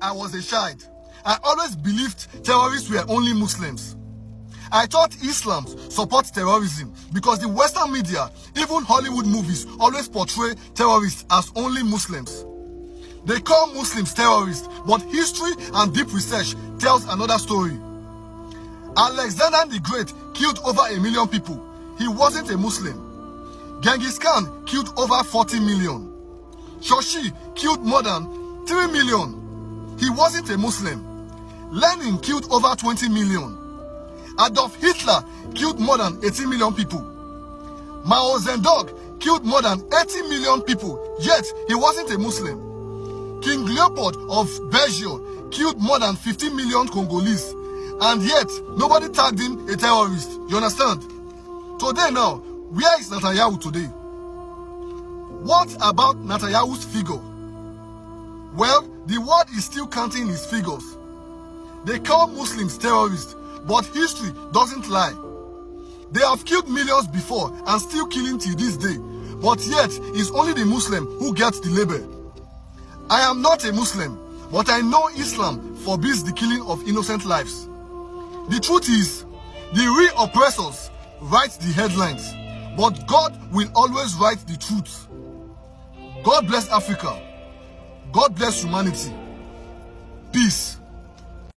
I was a child, I always believed terrorists were only Muslims. I thought Islam supports terrorism because the Western media, even Hollywood movies, always portray terrorists as only Muslims. They call Muslims terrorists, but history and deep research tells another story. Alexander the Great killed over 1 million people. He wasn't a Muslim. Genghis Khan killed over 40 million. Churchill killed more than 3 million. He wasn't a Muslim. Lenin killed over 20 million. Adolf Hitler killed more than 80 million people. Mao Zedong killed more than 80 million people, yet he wasn't a Muslim. King Leopold of Belgium killed more than 15 million Congolese, and yet nobody tagged him a terrorist. You understand? Today now, where is Netanyahu today? What about Netanyahu's figure? Well, the world is still counting his figures. They call Muslims terrorists, but history doesn't lie. They have killed millions before and still killing till this day, but yet it's only the Muslim who gets the label. I am not a Muslim, but I know Islam forbids the killing of innocent lives. The truth is, the real oppressors write the headlines, but God will always write the truth. God bless Africa. God bless humanity. Peace.